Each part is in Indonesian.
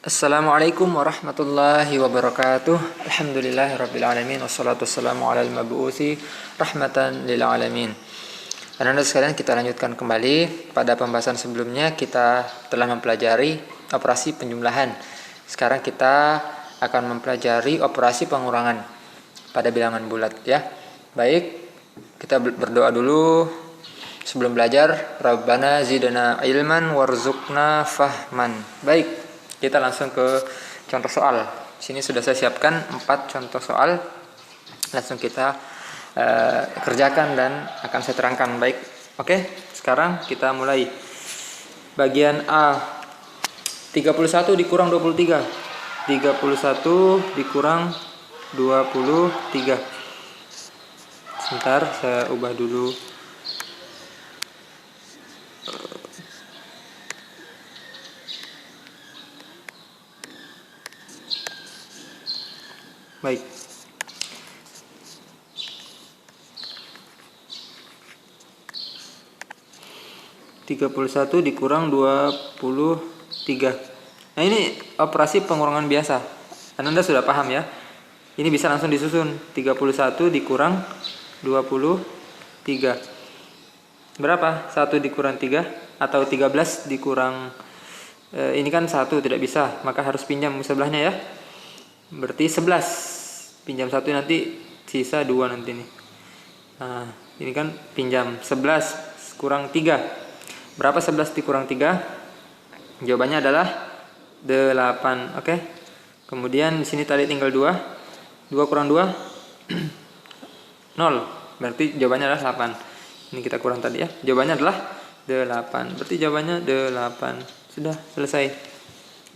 Assalamualaikum warahmatullahi wabarakatuh. Alhamdulillahirrabbilalamin. Wassalatu wassalamu ala al-mabu'uthi rahmatan lil alamin. Anak-anak sekalian, kita lanjutkan kembali. Pada pembahasan sebelumnya kita telah mempelajari operasi penjumlahan. Sekarang kita akan mempelajari operasi pengurangan pada bilangan bulat, ya. Baik, kita berdoa dulu sebelum belajar. Rabbana zidna ilman warzuqna fahman. Baik, kita langsung ke contoh soal. Sini sudah saya siapkan 4 contoh soal. Langsung kita kerjakan dan akan saya terangkan. Baik, oke. Sekarang kita mulai. Bagian A, 31 dikurang 23. 31 dikurang 23. Sebentar, saya ubah dulu. Baik. Tiga puluh satu dikurang 23. Nah, ini operasi pengurangan biasa. Anda sudah paham ya? Ini bisa langsung disusun. 31 dikurang 23. Berapa? 1 dikurang 3 atau 13 dikurang ini kan 1 tidak bisa, maka harus pinjam sebelahnya ya. Berarti 11. Pinjam 1 nanti sisa 2 nanti nih. Nah, ini kan pinjam 11 kurang 3. Berapa 11 dikurang 3? Jawabannya adalah 8. Oke. Kemudian di sini tadi tinggal 2. 2 kurang 2 0. Berarti jawabannya adalah 8. Ini kita kurang tadi ya. Jawabannya adalah 8. Berarti jawabannya 8. Sudah selesai.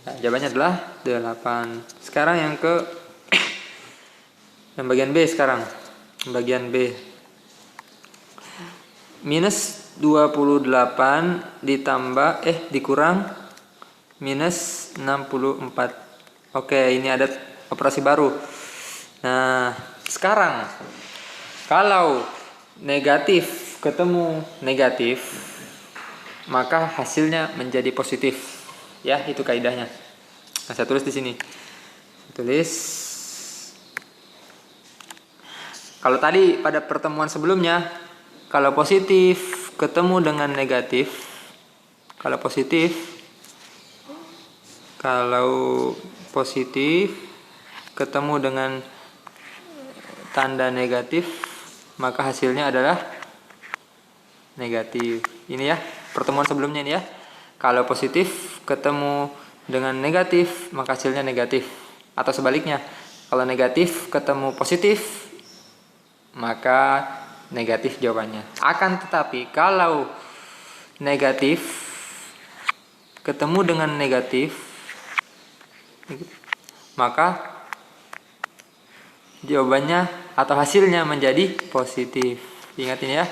Nah, jawabannya adalah 8. Sekarang yang bagian B sekarang. Bagian B. Minus 28 ditambah dikurang minus 64. Oke, ini ada operasi baru. Nah, sekarang kalau negatif ketemu negatif, maka hasilnya menjadi positif. Ya, itu kaidahnya. Nah, saya tulis di sini. Tulis. Kalau tadi pada pertemuan sebelumnya, kalau positif ketemu dengan negatif, kalau positif ketemu dengan tanda negatif, maka hasilnya adalah negatif. Ini ya, pertemuan sebelumnya ini ya. Kalau positif ketemu dengan negatif, maka hasilnya negatif. Atau sebaliknya, kalau negatif ketemu positif, maka negatif jawabannya. Akan tetapi kalau negatif ketemu dengan negatif, maka jawabannya atau hasilnya menjadi positif. Ingat ini ya.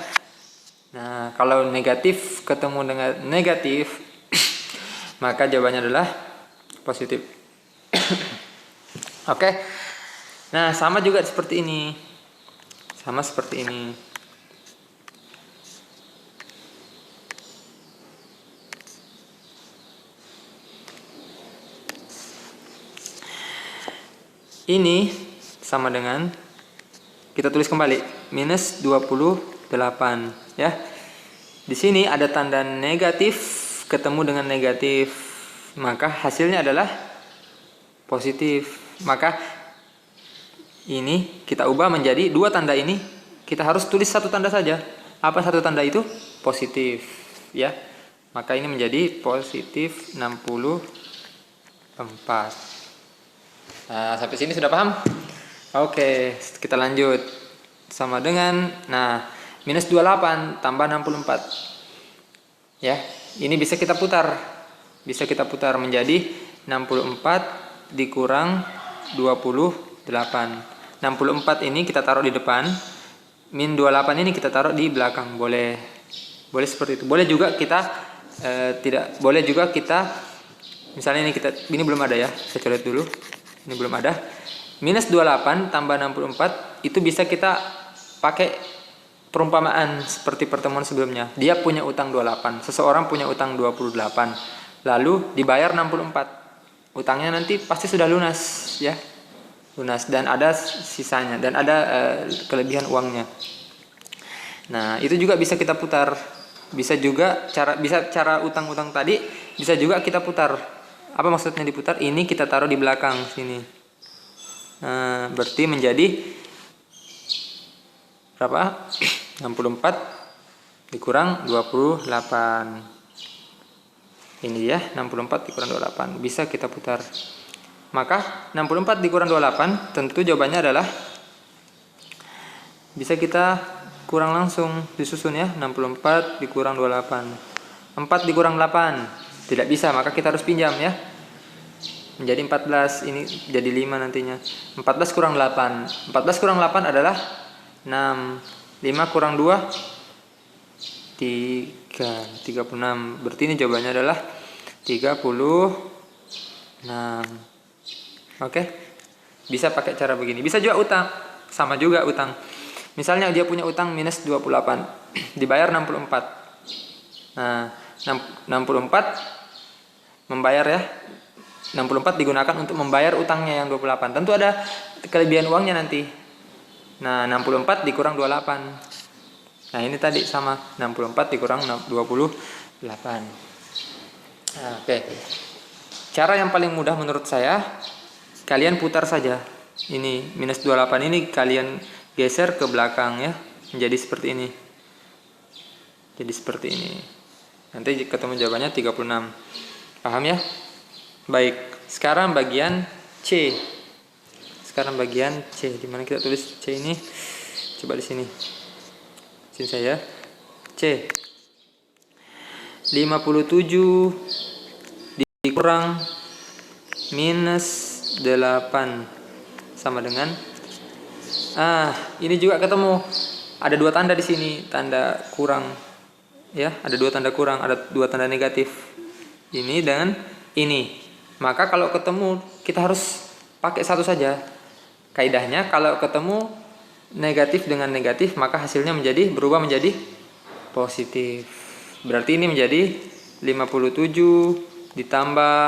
Nah, kalau negatif ketemu dengan negatif, maka jawabannya adalah positif. Oke. Nah, sama juga seperti ini. Sama seperti ini. Ini sama dengan, kita tulis kembali, minus 28 ya. Di sini ada tanda negatif ketemu dengan negatif, maka hasilnya adalah positif. Maka ini kita ubah menjadi 2 tanda ini, kita harus tulis 1 tanda saja. Apa 1 tanda itu? Positif ya. Maka ini menjadi positif 64. Nah, sampai sini sudah paham? Oke, kita lanjut. Sama dengan, nah, minus 28 tambah 64. Ya, ini bisa kita putar. Bisa kita putar menjadi 64 dikurang 28. 64 ini kita taruh di depan, min 28 ini kita taruh di belakang. Boleh seperti itu. Boleh juga kita tidak boleh juga kita, misalnya ini belum ada ya, saya coret dulu. Ini belum ada. Minus 28 tambah 64 itu bisa kita pakai perumpamaan seperti pertemuan sebelumnya. Dia punya utang 28, seseorang punya utang 28, lalu dibayar 64. utangnya nanti pasti sudah lunas ya. Lunas dan ada sisanya dan ada kelebihan uangnya. Nah, itu juga bisa kita putar. Bisa juga cara utang-utang tadi bisa juga kita putar. Apa maksudnya diputar? Ini kita taruh di belakang sini. Nah, berarti menjadi berapa? 64 dikurang 28. Ini ya, 64 dikurang 28. Bisa kita putar. Maka 64 dikurang 28 tentu jawabannya adalah bisa kita kurang langsung disusun ya. 64 dikurang 28. 4 dikurang 8. Tidak bisa, maka kita harus pinjam ya. Menjadi 14, ini jadi 5 nantinya. 14 kurang 8. 14 kurang 8 adalah 6. 5 kurang 2 36. Berarti ini jawabannya adalah 36. Oke. Bisa pakai cara begini. Bisa juga utang. Sama juga utang. Misalnya dia punya utang minus 28. Dibayar 64. Nah, 64 membayar ya. 64 digunakan untuk membayar utangnya yang 28. Tentu ada kelebihan uangnya nanti. Nah, 64 dikurang 28. Nah, ini tadi sama 64 dikurang 28. Nah, oke. Cara yang paling mudah menurut saya, kalian putar saja. Ini minus 28 ini kalian geser ke belakang ya, menjadi seperti ini. Jadi seperti ini. Nanti ketemu jawabannya 36. Paham ya? Baik, sekarang bagian C. Sekarang bagian C. Di mana kita tulis C ini? Coba di sini. Sini saya. C. 57 dikurang minus 8 sama dengan ini juga ketemu. Ada dua tanda di sini, tanda kurang. Ya, ada dua tanda kurang, ada dua tanda negatif. Ini dan ini. Maka kalau ketemu kita harus pakai satu saja. Kaidahnya kalau ketemu negatif dengan negatif maka hasilnya berubah menjadi positif. Berarti ini menjadi 57 ditambah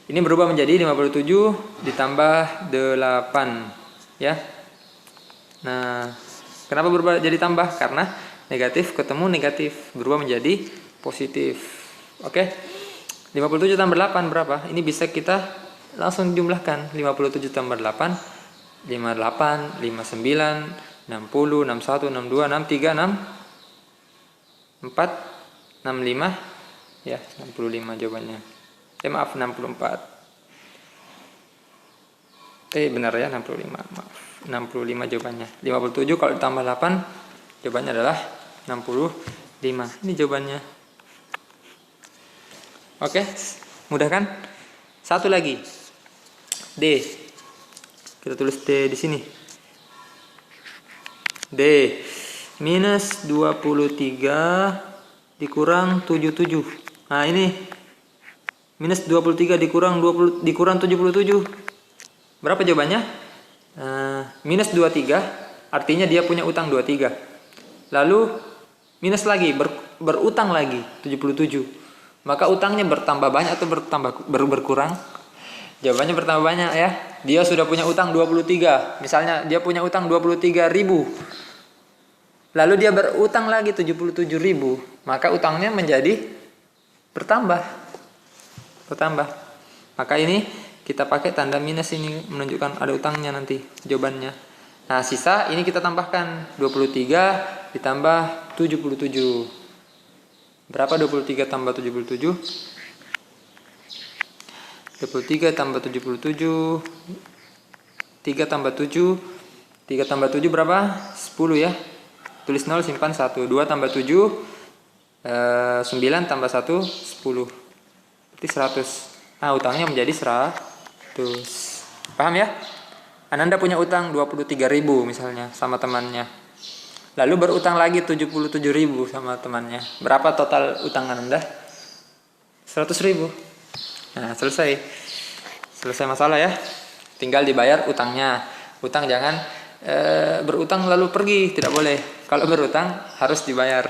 ini berubah menjadi 57 ditambah 8 ya. Nah, kenapa berubah jadi tambah? Karena negatif ketemu negatif berubah menjadi positif. Oke. 57 tambah 8 berapa? Ini bisa kita langsung jumlahkan. 57 tambah 8 58, 59, 60, 61, 62, 63, 64, 65 ya, 65 jawabannya. Maaf 64. Benar ya 65. Maaf. 65 jawabannya. 57 kalau ditambah 8 jawabannya adalah 65. Ini jawabannya. Oke, mudah kan? Satu lagi. D. Kita tulis D di sini. D minus 23 dikurang 77. Nah, ini minus 23 dikurang 77. Berapa jawabannya? Minus 23 artinya dia punya utang 23. Lalu minus lagi, berutang lagi 77. Maka utangnya bertambah banyak atau berkurang? Jawabannya bertambah banyak ya. Dia sudah punya utang 23. Misalnya dia punya utang 23.000. Lalu dia berutang lagi 77.000. Maka utangnya menjadi bertambah. Maka ini kita pakai tanda minus ini menunjukkan ada utangnya nanti jawabannya. Nah, sisa ini kita tambahkan 23 ditambah 77. Berapa 23 tambah 77? 23 tambah 77 3 tambah 7 3 tambah 7 berapa? 10 ya. Tulis 0 simpan 1. 2 tambah 7 9 tambah 1 10. Berarti 100. Nah, utangnya menjadi 100. Paham ya? Ananda punya utang 23.000 misalnya sama temannya. Lalu berutang lagi 77.000 sama temannya. Berapa total utang Ananda? 100.000. Nah, selesai masalah ya. Tinggal dibayar utangnya. Utang jangan berutang lalu pergi, tidak boleh. Kalau berutang harus dibayar.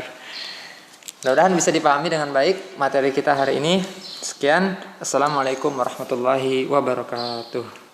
Mudah-mudahan bisa dipahami dengan baik materi kita hari ini. Sekian, assalamualaikum warahmatullahi wabarakatuh.